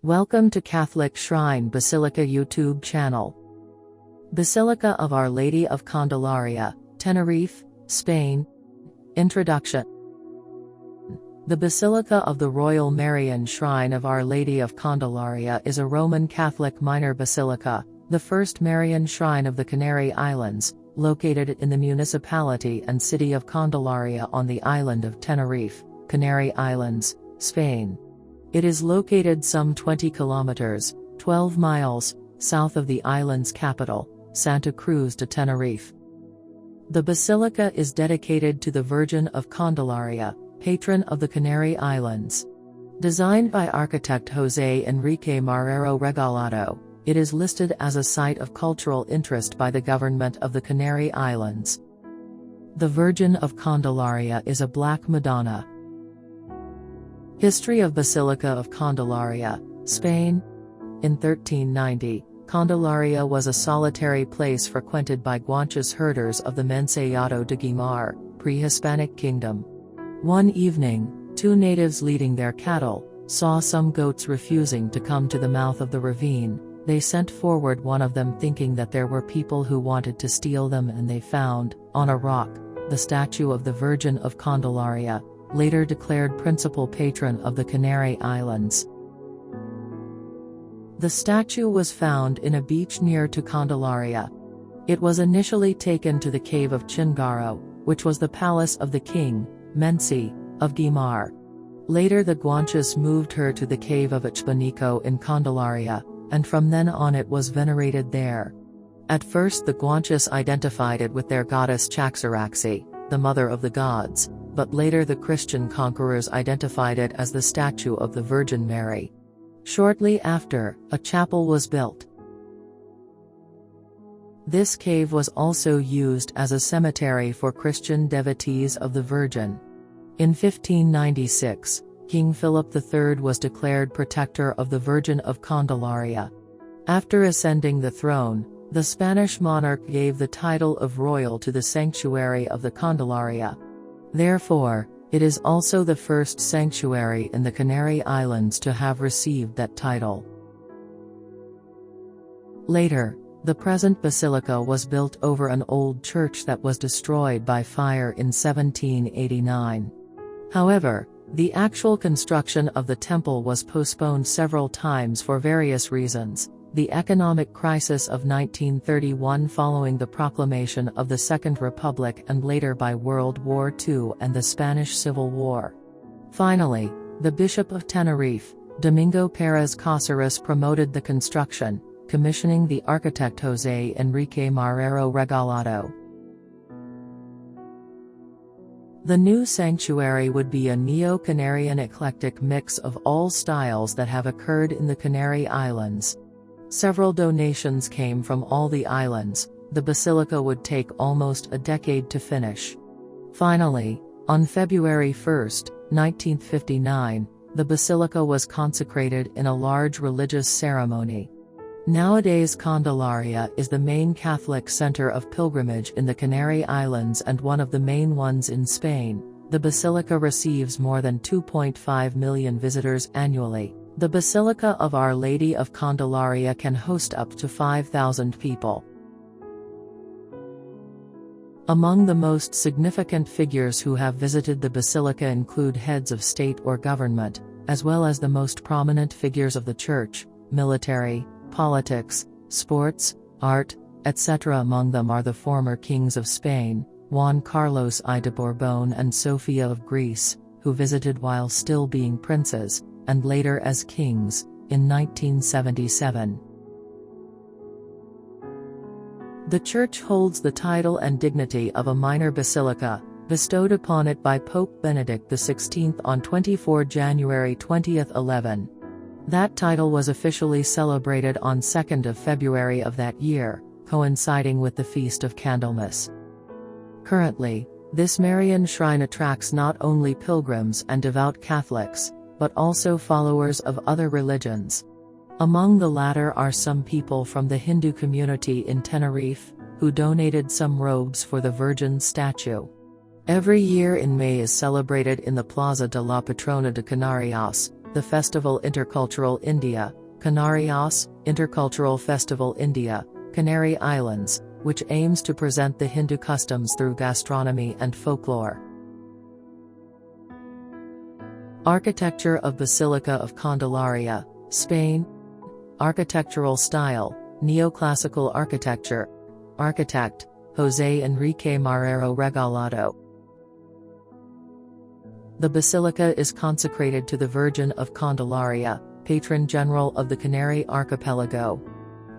Welcome to Catholic Shrine Basilica YouTube channel. Basilica of Our Lady of Candelaria, Tenerife, Spain. Introduction. The Basilica of the Royal Marian Shrine of Our Lady of Candelaria is a Roman Catholic minor basilica, the first Marian shrine of the Canary Islands, located in the municipality and city of Candelaria on the island of Tenerife, Canary Islands, Spain. It is located some 20 kilometers, 12 miles, south of the island's capital, Santa Cruz de Tenerife. The basilica is dedicated to the Virgin of Candelaria, patron of the Canary Islands. Designed by architect José Enrique Marrero Regalado, it is listed as a site of cultural interest by the government of the Canary Islands. The Virgin of Candelaria is a Black Madonna. History of Basilica of Candelaria, Spain. In 1390, Candelaria was a solitary place frequented by Guanches herders of the Mencellado de Guimar, pre-Hispanic kingdom. One evening, two natives leading their cattle saw some goats refusing to come to the mouth of the ravine. They sent forward one of them thinking that there were people who wanted to steal them, and they found, on a rock, the statue of the Virgin of Candelaria, later declared principal patron of the Canary Islands. The statue was found in a beach near to Candelaria. It was initially taken to the cave of Chingaro, which was the palace of the king, Menci, of Guimar. Later the Guanches moved her to the cave of Ichbanico in Candelaria, and from then on it was venerated there. At first the Guanches identified it with their goddess Chaxaraxi, the mother of the gods, but later the Christian conquerors identified it as the statue of the Virgin Mary. Shortly after, a chapel was built. This cave was also used as a cemetery for Christian devotees of the Virgin. In 1596, King Philip III was declared protector of the Virgin of Candelaria. After ascending the throne, the Spanish monarch gave the title of royal to the sanctuary of the Candelaria. Therefore, it is also the first sanctuary in the Canary Islands to have received that title. Later, the present basilica was built over an old church that was destroyed by fire in 1789. However, the actual construction of the temple was postponed several times for various reasons: the economic crisis of 1931 following the proclamation of the Second Republic, and later by World War II and the Spanish Civil War. Finally, the Bishop of Tenerife, Domingo Pérez Cáceres, promoted the construction, commissioning the architect José Enrique Marrero Regalado. The new sanctuary would be a neo-Canarian eclectic mix of all styles that have occurred in the Canary Islands. Several donations came from all the islands. The basilica would take almost a decade to finish. Finally, on February 1, 1959, the basilica was consecrated in a large religious ceremony. Nowadays Candelaria is the main Catholic center of pilgrimage in the Canary Islands and one of the main ones in Spain. The basilica receives more than 2.5 million visitors annually. The Basilica of Our Lady of Candelaria can host up to 5,000 people. Among the most significant figures who have visited the basilica include heads of state or government, as well as the most prominent figures of the church, military, politics, sports, art, etc. Among them are the former kings of Spain, Juan Carlos I de Borbón and Sofia of Greece, who visited while still being princes, and later as kings, in 1977. The church holds the title and dignity of a minor basilica, bestowed upon it by Pope Benedict XVI on 24 January 2011. That title was officially celebrated on 2 February of that year, coinciding with the Feast of Candlemas. Currently, this Marian shrine attracts not only pilgrims and devout Catholics, but also followers of other religions. Among the latter are some people from the Hindu community in Tenerife, who donated some robes for the Virgin statue. Every year in May is celebrated in the Plaza de la Patrona de Canarias, the Festival Intercultural India, Canarias, Intercultural Festival India, Canary Islands, which aims to present the Hindu customs through gastronomy and folklore. Architecture of Basilica of Candelaria, Spain. Architectural style, neoclassical architecture. Architect, José Enrique Marrero Regalado. The basilica is consecrated to the Virgin of Candelaria, patron general of the Canary Archipelago.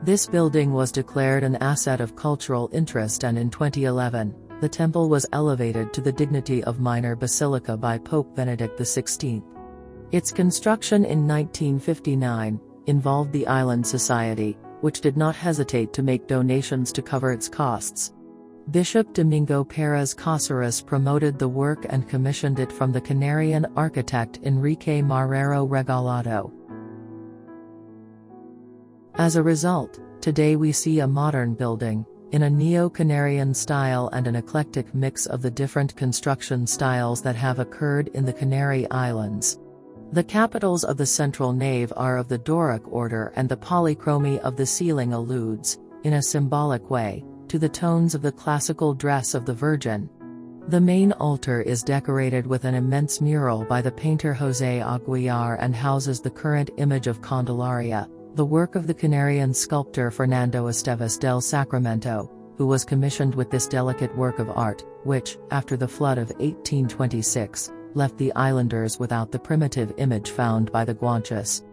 This building was declared an asset of cultural interest, and in 2011, the temple was elevated to the dignity of minor basilica by Pope Benedict XVI. Its construction in 1959 involved the Island Society, which did not hesitate to make donations to cover its costs. Bishop Domingo Pérez Cáceres promoted the work and commissioned it from the Canarian architect Enrique Marrero Regalado. As a result, today we see a modern building, in a neo-Canarian style and an eclectic mix of the different construction styles that have occurred in the Canary Islands. The capitals of the central nave are of the Doric order, and the polychromy of the ceiling alludes, in a symbolic way, to the tones of the classical dress of the Virgin. The main altar is decorated with an immense mural by the painter José Aguiar and houses the current image of Candelaria, the work of the Canarian sculptor Fernando Esteves del Sacramento, who was commissioned with this delicate work of art, which, after the flood of 1826, left the islanders without the primitive image found by the Guanches.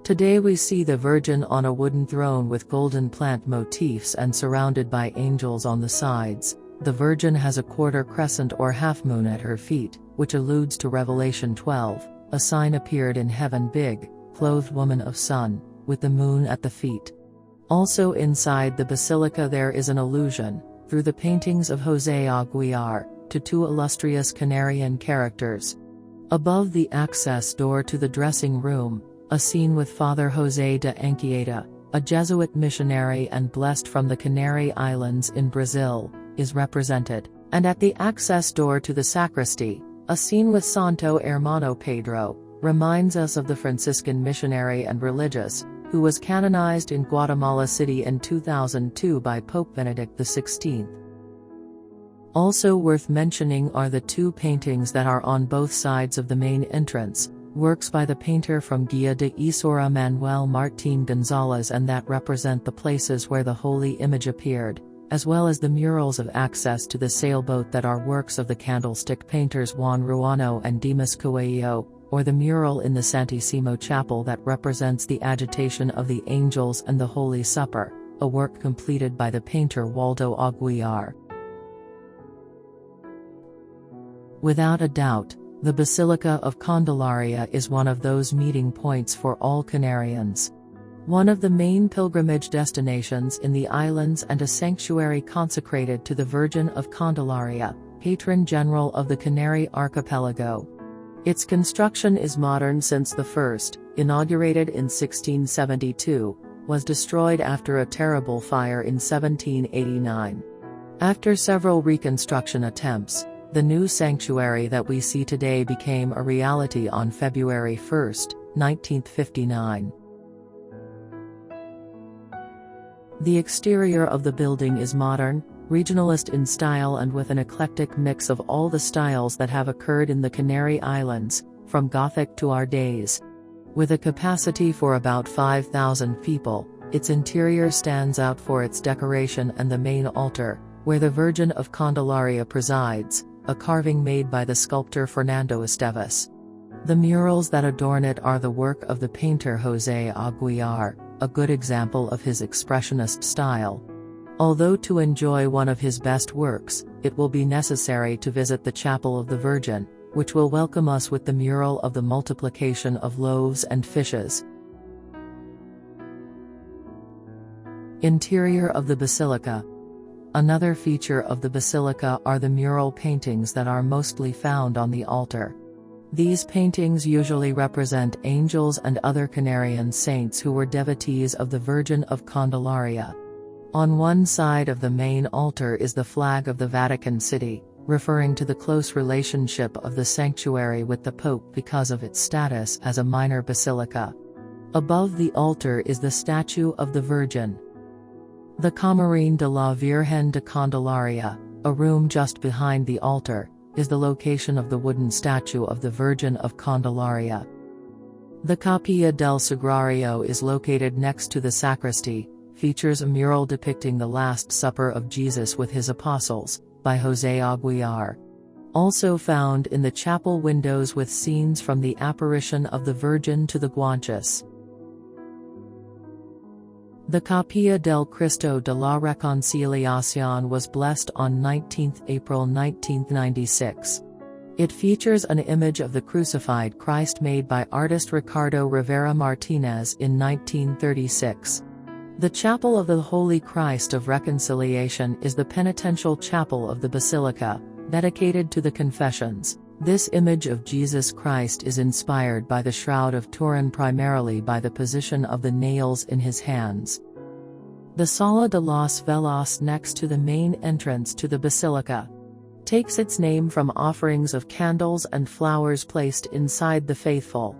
Today we see the Virgin on a wooden throne with golden plant motifs and surrounded by angels on the sides. The Virgin has a quarter crescent or half moon at her feet, which alludes to Revelation 12, a sign appeared in heaven, big, clothed woman of sun, with the moon at the feet. Also inside the basilica there is an allusion, through the paintings of José Aguiar, to two illustrious Canarian characters. Above the access door to the dressing room, a scene with Father José de Anchieta, a Jesuit missionary and blessed from the Canary Islands in Brazil, is represented, and at the access door to the sacristy, a scene with Santo Hermano Pedro, reminds us of the Franciscan missionary and religious, who was canonized in Guatemala City in 2002 by Pope Benedict XVI. Also worth mentioning are the two paintings that are on both sides of the main entrance, works by the painter from Guia de Isora Manuel Martín González, and that represent the places where the holy image appeared, as well as the murals of access to the sailboat that are works of the candlestick painters Juan Ruano and Dimas Coello, or the mural in the Santissimo Chapel that represents the agitation of the angels and the Holy Supper, a work completed by the painter Waldo Aguiar. Without a doubt, the Basilica of Candelaria is one of those meeting points for all Canarians. One of the main pilgrimage destinations in the islands and a sanctuary consecrated to the Virgin of Candelaria, patron general of the Canary Archipelago. Its construction is modern since the first, inaugurated in 1672, was destroyed after a terrible fire in 1789. After several reconstruction attempts, the new sanctuary that we see today became a reality on February 1, 1959. The exterior of the building is modern, regionalist in style and with an eclectic mix of all the styles that have occurred in the Canary Islands, from Gothic to our days. With a capacity for about 5,000 people, its interior stands out for its decoration and the main altar, where the Virgin of Candelaria presides, a carving made by the sculptor Fernando Esteves. The murals that adorn it are the work of the painter José Aguiar, a good example of his expressionist style. Although to enjoy one of his best works, it will be necessary to visit the Chapel of the Virgin, which will welcome us with the mural of the multiplication of loaves and fishes. Interior of the Basilica. Another feature of the basilica are the mural paintings that are mostly found on the altar. These paintings usually represent angels and other Canarian saints who were devotees of the Virgin of Candelaria. On one side of the main altar is the flag of the Vatican City, referring to the close relationship of the sanctuary with the Pope because of its status as a minor basilica. Above the altar is the statue of the Virgin. The Camarín de la Virgen de Candelaria, a room just behind the altar, is the location of the wooden statue of the Virgin of Candelaria. The Capilla del Sagrario is located next to the sacristy, features a mural depicting the Last Supper of Jesus with his apostles, by José Aguiar. Also found in the chapel windows with scenes from the apparition of the Virgin to the Guanches. The Capilla del Cristo de la Reconciliación was blessed on 19 April 1996. It features an image of the crucified Christ made by artist Ricardo Rivera Martinez in 1936. The Chapel of the Holy Christ of Reconciliation is the penitential chapel of the Basilica, dedicated to the Confessions. This image of Jesus Christ is inspired by the Shroud of Turin, primarily by the position of the nails in his hands. The Sala de los Velos next to the main entrance to the Basilica takes its name from offerings of candles and flowers placed inside the faithful.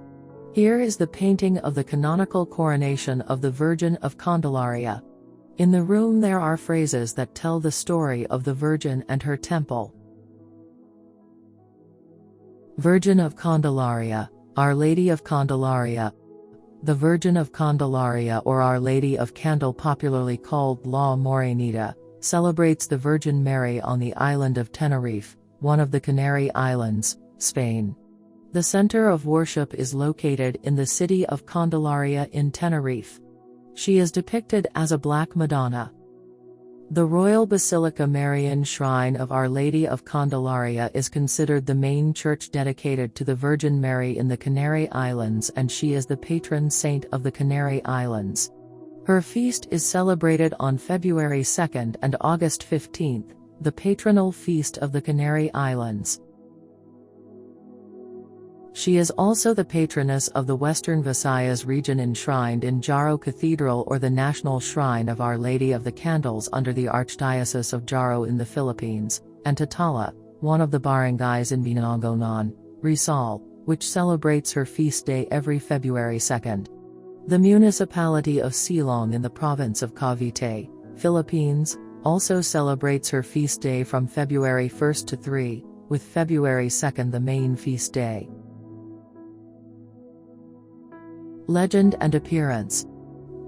Here is the painting of the canonical coronation of the Virgin of Candelaria. In the room there are phrases that tell the story of the Virgin and her temple. Virgin of Candelaria, Our Lady of Candelaria. The Virgin of Candelaria, or Our Lady of Candel, popularly called La Morenita, celebrates the Virgin Mary on the island of Tenerife, one of the Canary Islands, Spain. The center of worship is located in the city of Candelaria in Tenerife. She is depicted as a Black Madonna. The Royal Basilica Marian Shrine of Our Lady of Candelaria is considered the main church dedicated to the Virgin Mary in the Canary Islands, and she is the patron saint of the Canary Islands. Her feast is celebrated on February 2nd and August 15th, the patronal feast of the Canary Islands. She is also the patroness of the Western Visayas region, enshrined in Jaro Cathedral, or the National Shrine of Our Lady of the Candles under the Archdiocese of Jaro in the Philippines, and Tatala, one of the barangays in Binangonan, Rizal, which celebrates her feast day every February 2nd. The municipality of Silong in the province of Cavite, Philippines, also celebrates her feast day from February 1st to 3, with February 2nd the main feast day. Legend and appearance.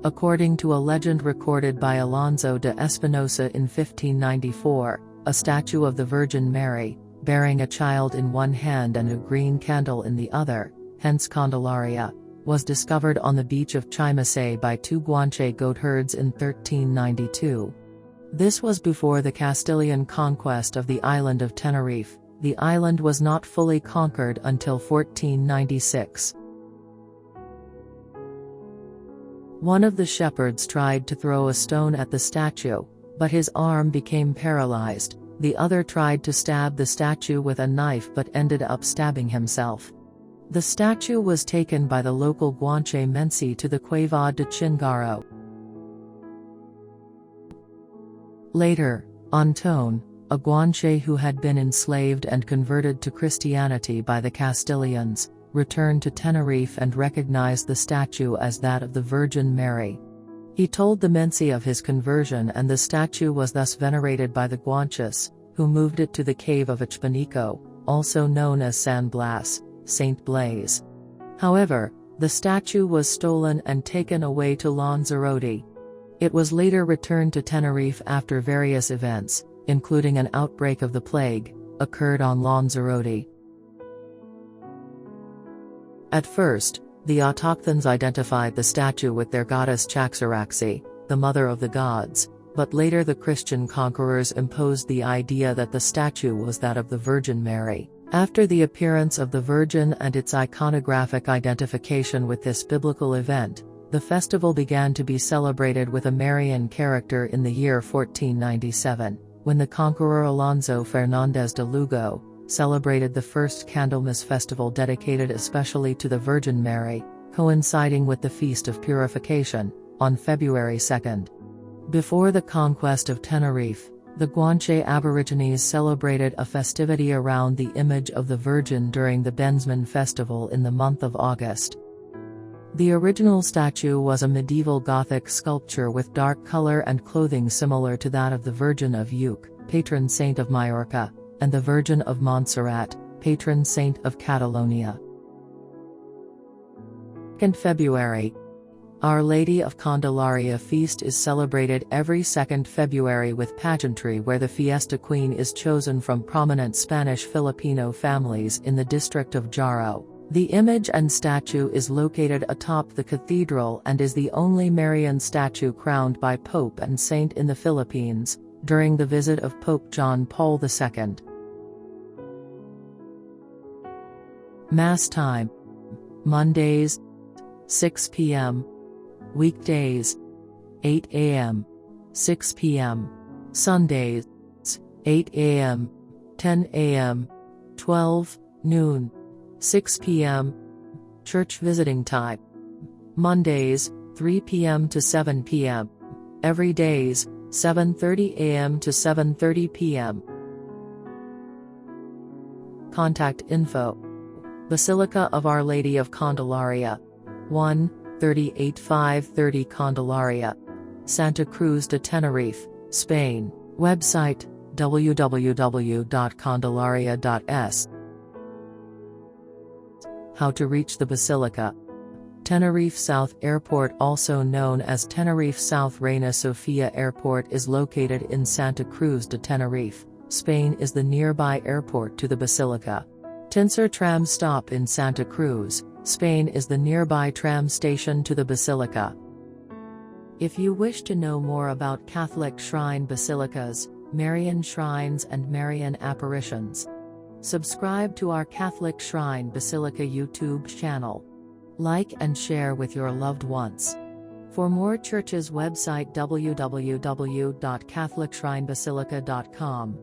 According to a legend recorded by Alonso de Espinosa in 1594, a statue of the Virgin Mary, bearing a child in one hand and a green candle in the other, hence Candelaria, was discovered on the beach of Chimasay by two Guanche goatherds in 1392. This was before the Castilian conquest of the island of Tenerife. The island was not fully conquered until 1496. One of the shepherds tried to throw a stone at the statue, but his arm became paralyzed. The other tried to stab the statue with a knife but ended up stabbing himself. The statue was taken by the local Guanche Mensi to the Cueva de Chingaro. Later, Antón, a Guanche who had been enslaved and converted to Christianity by the Castilians, returned to Tenerife and recognized the statue as that of the Virgin Mary. He told the Mensi of his conversion, and the statue was thus venerated by the Guanches, who moved it to the cave of Ichpanico, also known as San Blas, Saint Blaise. However, the statue was stolen and taken away to Lanzarote. It was later returned to Tenerife after various events, including an outbreak of the plague, occurred on Lanzarote. At first, the autochthons identified the statue with their goddess Chaxaraxi, the mother of the gods, but later the Christian conquerors imposed the idea that the statue was that of the Virgin Mary. After the appearance of the Virgin and its iconographic identification with this biblical event, the festival began to be celebrated with a Marian character in the year 1497, when the conqueror Alonso Fernández de Lugo celebrated the first Candlemas festival dedicated especially to the Virgin Mary, coinciding with the Feast of Purification, on February 2nd. Before the conquest of Tenerife, The Guanche Aborigines celebrated a festivity around the image of the Virgin during the Bensman Festival in the month of August. The original statue was a medieval Gothic sculpture with dark color and clothing similar to that of the Virgin of Uc, patron saint of Majorca, and the Virgin of Montserrat, patron saint of Catalonia. 2 February. Our Lady of Candelaria feast is celebrated every 2nd February with pageantry where the Fiesta Queen is chosen from prominent Spanish Filipino families in the district of Jaro. The image and statue is located atop the cathedral and is the only Marian statue crowned by Pope and Saint in the Philippines, during the visit of Pope John Paul II. Mass time. Mondays, 6 p.m. Weekdays, 8 a.m., 6 p.m. Sundays, 8 a.m., 10 a.m., 12 noon, 6 p.m. Church visiting time. Mondays, 3 p.m. to 7 p.m. Every days, 7:30 a.m. to 7:30 p.m. Contact info. Basilica of Our Lady of Candelaria. 1, 38530 Candelaria, Santa Cruz de Tenerife, Spain. Website, www.candelaria.es. How to reach the Basilica. Tenerife South Airport, also known as Tenerife South Reina Sofia Airport, is located in Santa Cruz de Tenerife, Spain. Is the nearby airport to the Basilica. Tincer tram stop in Santa Cruz, Spain is the nearby tram station to the Basilica. If you wish to know more about Catholic shrine basilicas, Marian shrines and Marian apparitions, subscribe to our Catholic Shrine Basilica YouTube channel. Like and share with your loved ones. For more churches, website www.catholicshrinebasilica.com.